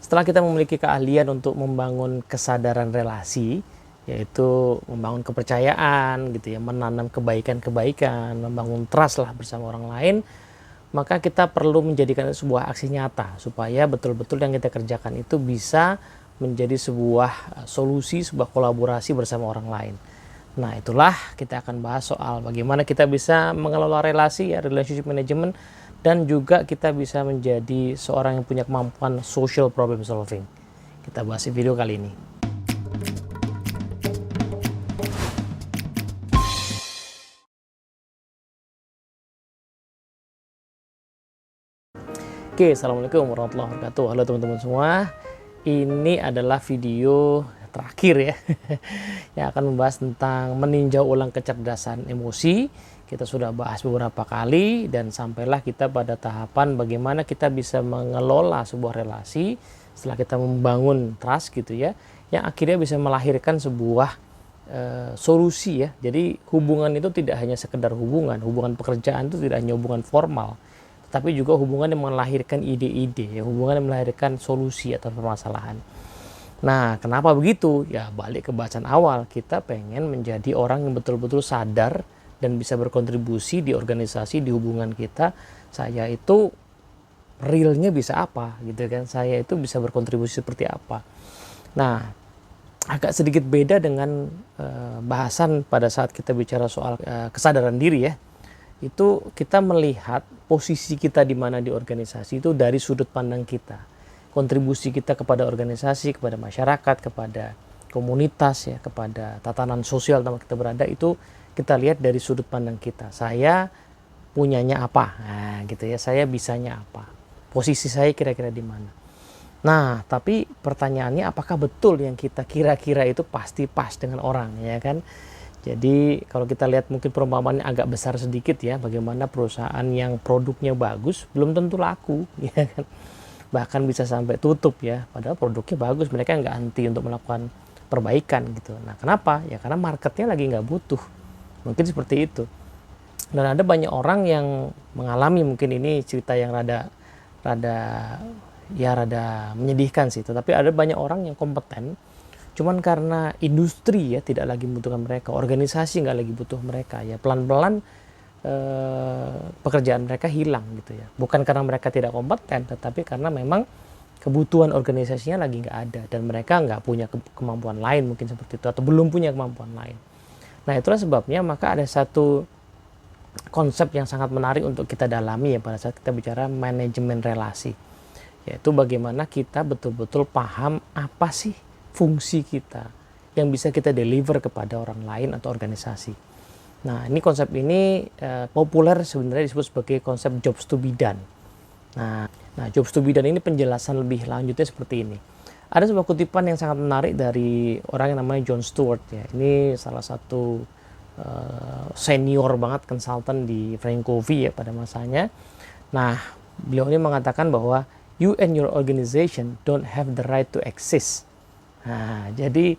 Setelah kita memiliki keahlian untuk membangun kesadaran relasi, yaitu membangun kepercayaan gitu ya, menanam kebaikan-kebaikan, membangun trust lah bersama orang lain, maka kita perlu menjadikan sebuah aksi nyata supaya betul-betul yang kita kerjakan itu bisa menjadi sebuah solusi, sebuah kolaborasi bersama orang lain. Nah, itulah kita akan bahas soal bagaimana kita bisa mengelola relasi, ya, relationship management, dan juga kita bisa menjadi seorang yang punya kemampuan social problem solving. Kita bahas di video kali ini. Oke, assalamualaikum warahmatullahi wabarakatuh. Halo teman-teman semua. Ini adalah video terakhir ya yang akan membahas tentang meninjau ulang kecerdasan emosi. Kita sudah bahas beberapa kali dan sampailah kita pada tahapan bagaimana kita bisa mengelola sebuah relasi setelah kita membangun trust gitu ya, yang akhirnya bisa melahirkan sebuah solusi ya. Jadi hubungan itu tidak hanya sekedar hubungan pekerjaan itu tidak hanya hubungan formal, tapi juga hubungan yang melahirkan ide-ide, ya, hubungan yang melahirkan solusi atau permasalahan. Nah, kenapa begitu? Ya, balik ke bahasan awal, kita pengen menjadi orang yang betul-betul sadar dan bisa berkontribusi di organisasi, di hubungan kita. Saya itu realnya bisa apa, gitu kan? Saya itu bisa berkontribusi seperti apa. Nah, agak sedikit beda dengan bahasan pada saat kita bicara soal kesadaran diri ya. Itu kita melihat posisi kita di mana di organisasi itu dari sudut pandang kita, kontribusi kita kepada organisasi, kepada masyarakat, kepada komunitas ya, kepada tatanan sosial tempat kita berada, itu kita lihat dari sudut pandang kita. Saya punyanya apa, nah gitu ya, saya bisanya apa, posisi saya kira-kira di mana. Nah, tapi pertanyaannya, apakah betul yang kita kira-kira itu pasti pas dengan orang, ya kan? Jadi kalau kita lihat mungkin perumpamaannya agak besar sedikit ya, bagaimana perusahaan yang produknya bagus belum tentu laku, ya kan? Bahkan bisa sampai tutup ya, padahal produknya bagus, mereka nggak henti untuk melakukan perbaikan gitu. Nah, kenapa? Ya karena marketnya lagi nggak butuh, mungkin seperti itu. Dan ada banyak orang yang mengalami, mungkin ini cerita yang rada menyedihkan sih, tetapi ada banyak orang yang kompeten, cuman karena industri ya tidak lagi membutuhkan mereka, organisasi nggak lagi butuh mereka, ya pelan-pelan pekerjaan mereka hilang gitu ya. Bukan karena mereka tidak kompeten, tetapi karena memang kebutuhan organisasinya lagi nggak ada dan mereka nggak punya kemampuan lain, mungkin seperti itu, atau belum punya kemampuan lain. Nah, itulah sebabnya maka ada satu konsep yang sangat menarik untuk kita dalami ya pada saat kita bicara manajemen relasi, yaitu bagaimana kita betul-betul paham apa sih fungsi kita yang bisa kita deliver kepada orang lain atau organisasi. Nah, ini konsep ini populer sebenarnya disebut sebagai konsep jobs to be done. Nah, jobs to be done ini penjelasan lebih lanjutnya seperti ini. Ada sebuah kutipan yang sangat menarik dari orang yang namanya Jon Stewart ya. Ini salah satu senior banget konsultan di Frank Covey ya pada masanya. Nah, beliau ini mengatakan bahwa you and your organization don't have the right to exist. Nah, jadi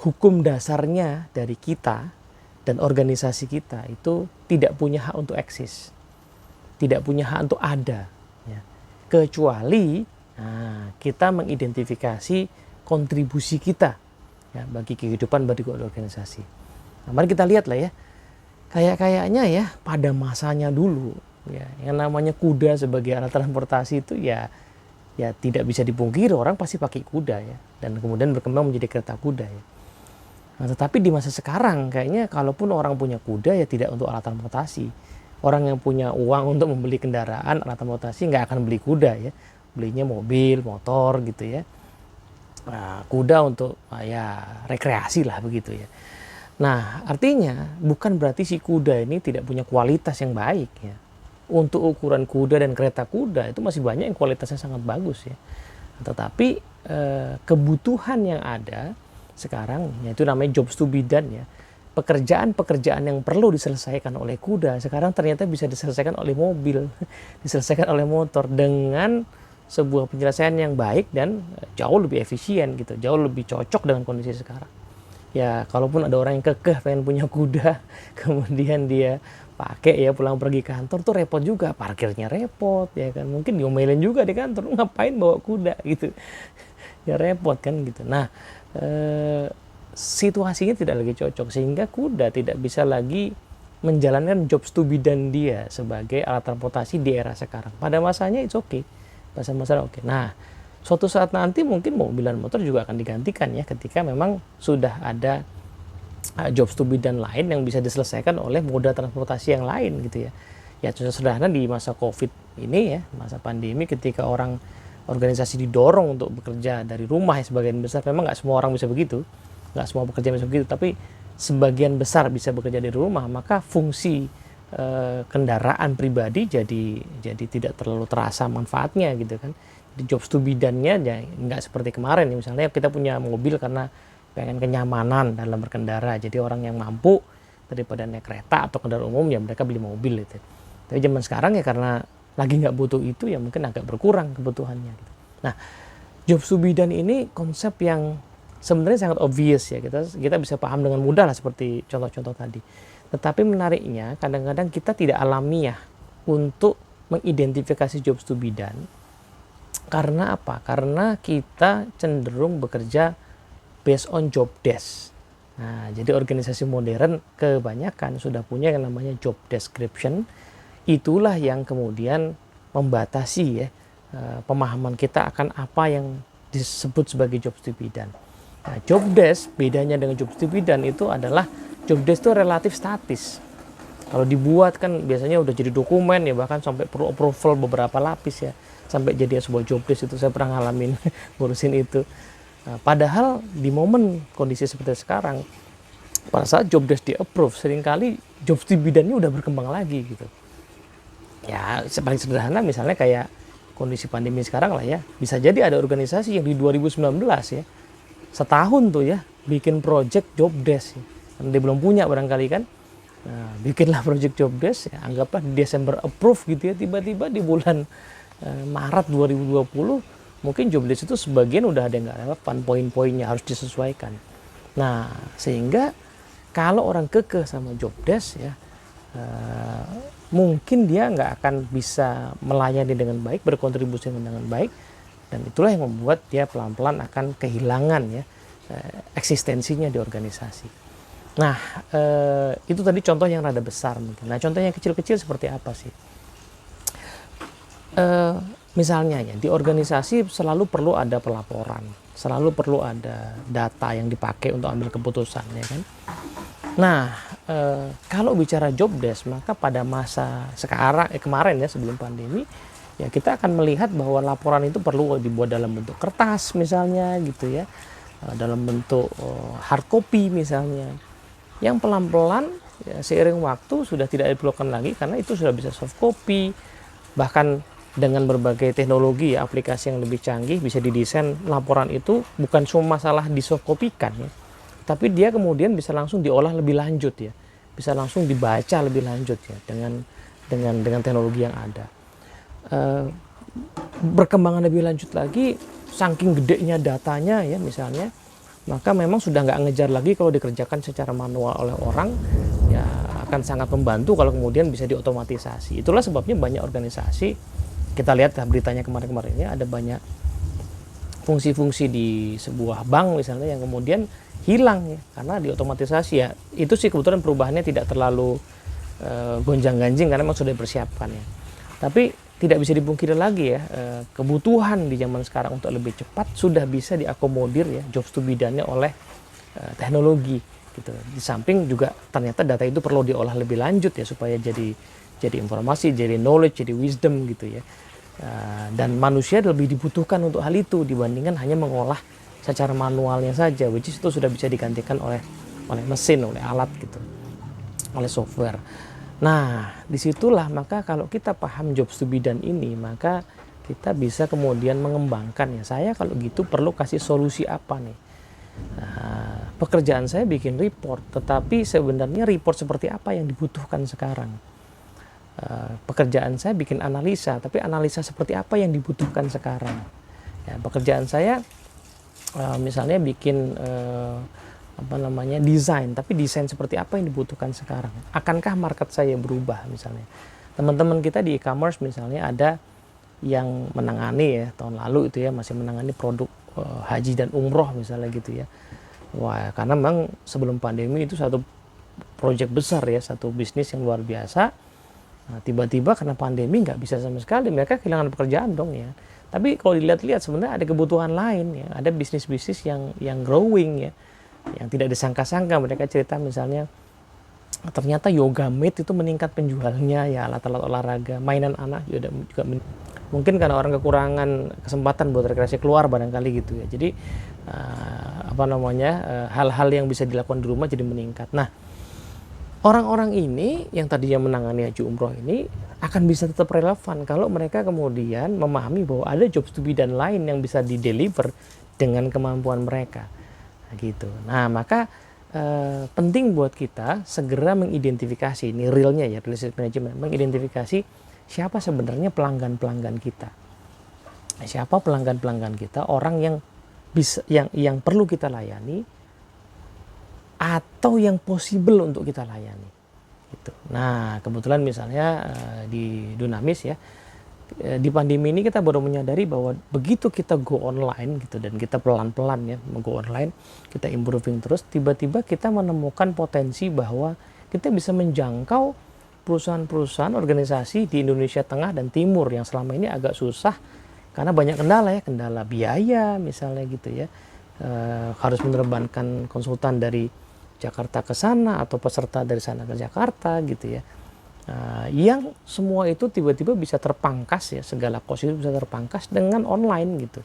hukum dasarnya dari kita dan organisasi kita itu tidak punya hak untuk eksis, tidak punya hak untuk ada, ya. Kecuali kita mengidentifikasi kontribusi kita ya, bagi kehidupan, bagi organisasi. Nah, mari kita lihat lah ya, kayaknya ya pada masanya dulu, ya, yang namanya kuda sebagai alat transportasi itu ya tidak bisa dipungkiri orang pasti pakai kuda ya, dan kemudian berkembang menjadi kereta kuda ya. Nah, tetapi di masa sekarang kayaknya kalaupun orang punya kuda ya tidak untuk alat transportasi. Orang yang punya uang untuk membeli kendaraan alat transportasi nggak akan beli kuda ya, belinya mobil, motor gitu ya. Nah, kuda untuk ya rekreasi lah begitu ya. Nah, artinya bukan berarti si kuda ini tidak punya kualitas yang baik ya. Untuk ukuran kuda dan kereta kuda itu masih banyak yang kualitasnya sangat bagus ya. Tetapi kebutuhan yang ada sekarang yaitu namanya jobs to be done ya. Pekerjaan-pekerjaan yang perlu diselesaikan oleh kuda sekarang ternyata bisa diselesaikan oleh mobil, diselesaikan oleh motor dengan sebuah penyelesaian yang baik dan jauh lebih efisien gitu, jauh lebih cocok dengan kondisi sekarang. Ya, kalaupun ada orang yang kekeh pengen punya kuda, kemudian dia pakai ya pulang pergi kantor tuh repot juga, parkirnya repot ya kan, mungkin diomelin juga di kantor, "Lu ngapain bawa kuda?" gitu. Ya repot kan gitu. Nah, situasinya tidak lagi cocok sehingga kuda tidak bisa lagi menjalankan jobs to be done dia sebagai alat transportasi di era sekarang. Pada masanya it's okay. Pada masanya oke. Nah, suatu saat nanti mungkin mobil dan motor juga akan digantikan ya ketika memang sudah ada jobs to be done lain yang bisa diselesaikan oleh moda transportasi yang lain gitu ya. Ya contoh sederhana di masa Covid ini ya, masa pandemi ketika organisasi didorong untuk bekerja dari rumah ya sebagian besar, memang nggak semua orang bisa begitu, nggak semua pekerja bisa begitu, tapi sebagian besar bisa bekerja dari rumah, maka fungsi kendaraan pribadi jadi tidak terlalu terasa manfaatnya gitu kan. Di jobs to be done-nya ya nggak seperti kemarin ya, misalnya kita punya mobil karena pengen kenyamanan dalam berkendara, jadi orang yang mampu daripada naik kereta atau kendaraan umum ya mereka beli mobil itu. Tapi zaman sekarang ya karena lagi nggak butuh itu ya mungkin agak berkurang kebutuhannya gitu. Nah, jobs to be done ini konsep yang sebenarnya sangat obvious ya, kita bisa paham dengan mudah lah seperti contoh-contoh tadi. Tetapi menariknya kadang-kadang kita tidak alamiah untuk mengidentifikasi jobs to be done. Karena apa? Karena kita cenderung bekerja based on job desk. Nah, jadi organisasi modern kebanyakan sudah punya yang namanya job description. Itulah yang kemudian membatasi ya pemahaman kita akan apa yang disebut sebagai job to be done. Nah, job desk bedanya dengan job to be done itu adalah job desk itu relatif statis. Kalau dibuat kan biasanya udah jadi dokumen ya, bahkan sampai perlu approval beberapa lapis ya sampai jadi sebuah job desk. Itu saya pernah ngalamin ngurusin itu. Nah, padahal di momen kondisi seperti sekarang, pada saat job desk di approve, seringkali job to be done-nya udah berkembang lagi gitu. Ya paling sederhana misalnya kayak kondisi pandemi sekarang lah ya, bisa jadi ada organisasi yang di 2019 ya, setahun tuh ya bikin project job desk ya. Karena dia belum punya barangkali kan. Nah, bikinlah project job desk ya, anggaplah di Desember approve gitu ya, tiba-tiba di bulan Maret 2020 mungkin job desk itu sebagian udah ada yang nggak relevan, poin-poinnya harus disesuaikan. Nah, sehingga kalau orang kekeh sama job desk ya, mungkin dia nggak akan bisa melayani dengan baik, berkontribusi dengan baik, dan itulah yang membuat dia pelan-pelan akan kehilangan ya eksistensinya di organisasi. Nah, itu tadi contoh yang rada besar mungkin. Nah, contoh yang kecil-kecil seperti apa sih? Misalnya ya, di organisasi selalu perlu ada pelaporan, selalu perlu ada data yang dipakai untuk ambil keputusan ya kan. Nah, kalau bicara job desk, maka pada masa sekarang kemarin ya sebelum pandemi ya kita akan melihat bahwa laporan itu perlu dibuat dalam bentuk kertas misalnya gitu ya, dalam bentuk hard copy misalnya, yang pelan-pelan ya, seiring waktu sudah tidak diperlukan lagi karena itu sudah bisa soft copy. Bahkan dengan berbagai teknologi ya, aplikasi yang lebih canggih bisa didesain laporan itu bukan cuma masalah di soft copy-kan ya, tapi dia kemudian bisa langsung diolah lebih lanjut ya, bisa langsung dibaca lebih lanjut ya dengan teknologi yang ada. Berkembangan lebih lanjut lagi, saking gedenya datanya ya misalnya, maka memang sudah nggak ngejar lagi kalau dikerjakan secara manual oleh orang ya, akan sangat membantu kalau kemudian bisa diotomatisasi. Itulah sebabnya banyak organisasi, kita lihat beritanya kemarin-kemarin ini, ada banyak fungsi-fungsi di sebuah bank misalnya yang kemudian hilang ya karena diotomatisasi ya. Itu sih kebetulan perubahannya tidak terlalu gonjang-ganjing karena memang sudah dipersiapkan ya. Tapi tidak bisa dipungkiri lagi ya, kebutuhan di zaman sekarang untuk lebih cepat sudah bisa diakomodir ya jobs to be done-nya oleh teknologi gitu. Di samping juga ternyata data itu perlu diolah lebih lanjut ya supaya jadi informasi, jadi knowledge, jadi wisdom gitu ya. Dan manusia lebih dibutuhkan untuk hal itu dibandingkan hanya mengolah secara manualnya saja, which is itu sudah bisa digantikan oleh mesin, oleh alat gitu, oleh software. Nah, disitulah maka kalau kita paham jobs to be done ini, maka kita bisa kemudian mengembangkan ya. Saya kalau gitu perlu kasih solusi apa nih? Nah, pekerjaan saya bikin report, tetapi sebenarnya report seperti apa yang dibutuhkan sekarang? Pekerjaan saya bikin analisa, tapi analisa seperti apa yang dibutuhkan sekarang? Ya, pekerjaan saya misalnya bikin desain, tapi desain seperti apa yang dibutuhkan sekarang. Akankah market saya berubah misalnya? Teman-teman kita di e-commerce misalnya ada yang menangani ya tahun lalu itu ya masih menangani produk haji dan umroh misalnya gitu ya. Wah, karena memang sebelum pandemi itu satu proyek besar ya, satu bisnis yang luar biasa. Nah, tiba-tiba karena pandemi nggak bisa sama sekali, mereka kehilangan pekerjaan dong ya. Tapi kalau dilihat-lihat sebenarnya ada kebutuhan lain ya, ada bisnis-bisnis yang growing ya, yang tidak disangka-sangka. Mereka cerita misalnya ternyata yoga mat itu meningkat penjualnya ya, alat-alat olahraga, mainan anak juga mungkin karena orang kekurangan kesempatan buat rekreasi keluar barangkali gitu ya. Jadi hal-hal yang bisa dilakukan di rumah jadi meningkat. Nah, orang-orang ini yang tadinya menangani haji umroh ini akan bisa tetap relevan kalau mereka kemudian memahami bahwa ada jobs to be done lain yang bisa di-deliver dengan kemampuan mereka. Nah, gitu. Nah, maka penting buat kita segera mengidentifikasi, ini realnya ya, relationship management, mengidentifikasi siapa sebenarnya pelanggan-pelanggan kita. Siapa pelanggan-pelanggan kita, orang yang bisa yang perlu kita layani atau yang possible untuk kita layani. Gitu. Nah, kebetulan misalnya di Dunamis ya, di pandemi ini kita baru menyadari bahwa begitu kita go online gitu dan kita pelan-pelan ya go online, kita improving terus, tiba-tiba kita menemukan potensi bahwa kita bisa menjangkau perusahaan-perusahaan organisasi di Indonesia Tengah dan Timur yang selama ini agak susah karena banyak kendala ya, kendala biaya misalnya gitu ya, harus menerbangkan konsultan dari Jakarta ke sana atau peserta dari sana ke Jakarta gitu ya, yang semua itu tiba-tiba bisa terpangkas ya, segala cost itu bisa terpangkas dengan online gitu.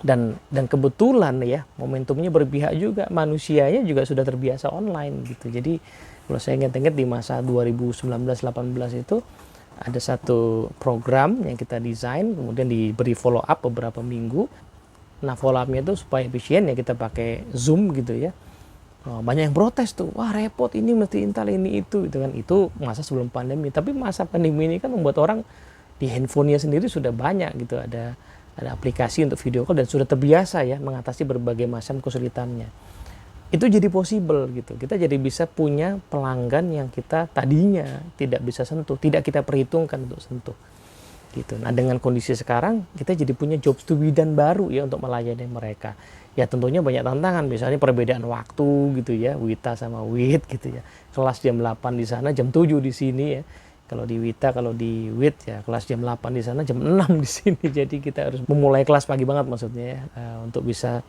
Dan kebetulan ya momentumnya berpihak juga, manusianya juga sudah terbiasa online gitu. Jadi kalau saya ingat-ingat di masa 2019-18 itu ada satu program yang kita desain, kemudian diberi follow up beberapa minggu. Nah, follow up-nya itu supaya efisien ya kita pakai Zoom gitu ya. Banyak yang protes tuh, wah repot ini mesti install ini itu gitu kan. Itu masa sebelum pandemi, tapi masa pandemi ini kan membuat orang di handphonenya sendiri sudah banyak gitu, ada aplikasi untuk video call dan sudah terbiasa ya mengatasi berbagai macam kesulitannya. Itu jadi possible gitu, kita jadi bisa punya pelanggan yang kita tadinya tidak bisa sentuh, tidak kita perhitungkan untuk sentuh gitu. Nah, dengan kondisi sekarang kita jadi punya jobs to be done baru ya untuk melayani mereka. Ya tentunya banyak tantangan, misalnya perbedaan waktu gitu ya, Wita sama Wit gitu ya. Kelas jam 8 di sana, jam 7 di sini ya. Kalau di Wita, kalau di Wit ya kelas jam 8 di sana, jam 6 di sini. Jadi kita harus memulai kelas pagi banget maksudnya ya, untuk bisa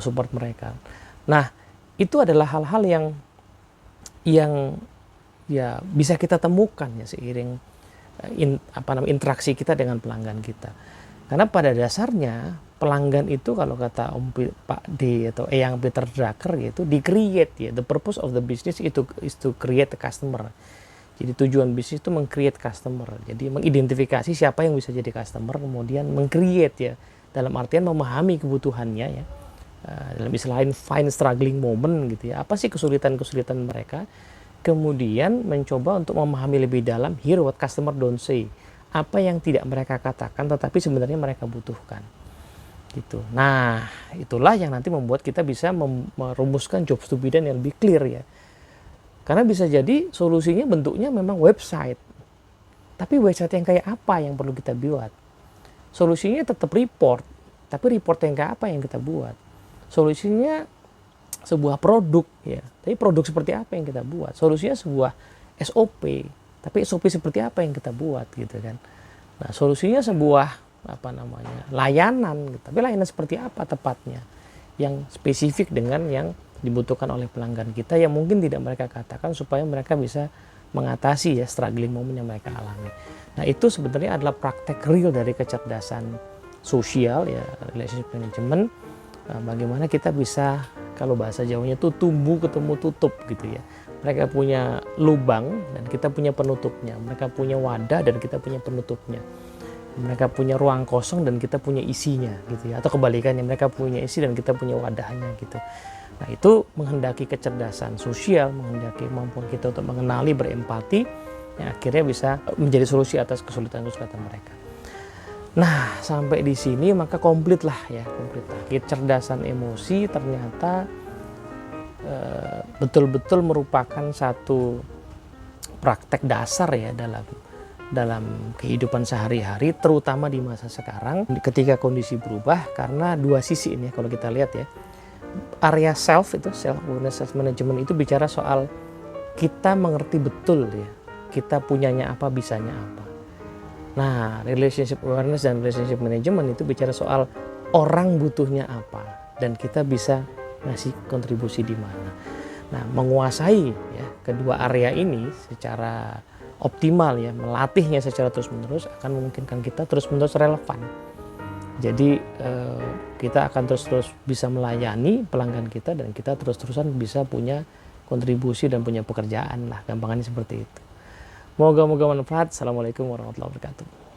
support mereka. Nah, itu adalah hal-hal yang ya bisa kita temukan ya seiring interaksi kita dengan pelanggan kita. Karena pada dasarnya pelanggan itu kalau kata Pak D atau Eyang Peter Drucker yaitu di-create ya. The purpose of the business is to create a customer. Jadi tujuan bisnis itu meng-create customer. Jadi mengidentifikasi siapa yang bisa jadi customer, kemudian meng-create ya. Dalam artian memahami kebutuhannya ya. Dalam istilah lain find struggling moment gitu ya. Apa sih kesulitan-kesulitan mereka? Kemudian mencoba untuk memahami lebih dalam, hear what customer don't say. Apa yang tidak mereka katakan tetapi sebenarnya mereka butuhkan. Gitu. Nah, itulah yang nanti membuat kita bisa merumuskan jobs to be done yang lebih clear ya. Karena bisa jadi solusinya bentuknya memang website. Tapi website yang kayak apa yang perlu kita buat? Solusinya tetap report, tapi report yang kayak apa yang kita buat? Solusinya sebuah produk ya, tapi produk seperti apa yang kita buat? Solusinya sebuah SOP, tapi SOP seperti apa yang kita buat gitu kan? Nah, solusinya sebuah layanan, tapi layanan seperti apa tepatnya yang spesifik dengan yang dibutuhkan oleh pelanggan kita yang mungkin tidak mereka katakan supaya mereka bisa mengatasi ya struggling moment yang mereka alami. Nah, itu sebenarnya adalah praktek real dari kecerdasan sosial ya, relationship management. Bagaimana kita bisa, kalau bahasa Jawanya tuh tumbuh ketemu tutup gitu ya. Mereka punya lubang dan kita punya penutupnya. Mereka punya wadah dan kita punya penutupnya. Mereka punya ruang kosong dan kita punya isinya gitu ya. Atau kebalikannya, mereka punya isi dan kita punya wadahnya gitu. Nah, itu menghendaki kecerdasan sosial, menghendaki kemampuan kita untuk mengenali, berempati, yang akhirnya bisa menjadi solusi atas kesulitan-kesulitan mereka. Nah, sampai di sini maka komplit lah ya, komplit lah. Kecerdasan emosi ternyata betul-betul merupakan satu praktek dasar ya dalam kehidupan sehari-hari, terutama di masa sekarang ketika kondisi berubah, karena dua sisi ini kalau kita lihat ya. Area self itu, self awareness, self management itu bicara soal kita mengerti betul ya, kita punyanya apa, bisanya apa. Nah, relationship awareness dan relationship management itu bicara soal orang butuhnya apa dan kita bisa ngasih kontribusi di mana. Nah, menguasai ya kedua area ini secara optimal ya, melatihnya secara terus-menerus akan memungkinkan kita terus-menerus relevan. Jadi kita akan terus-terus bisa melayani pelanggan kita dan kita terus-terusan bisa punya kontribusi dan punya pekerjaan lah, gampangannya seperti itu. Moga-moga manfaat. Assalamualaikum warahmatullahi wabarakatuh.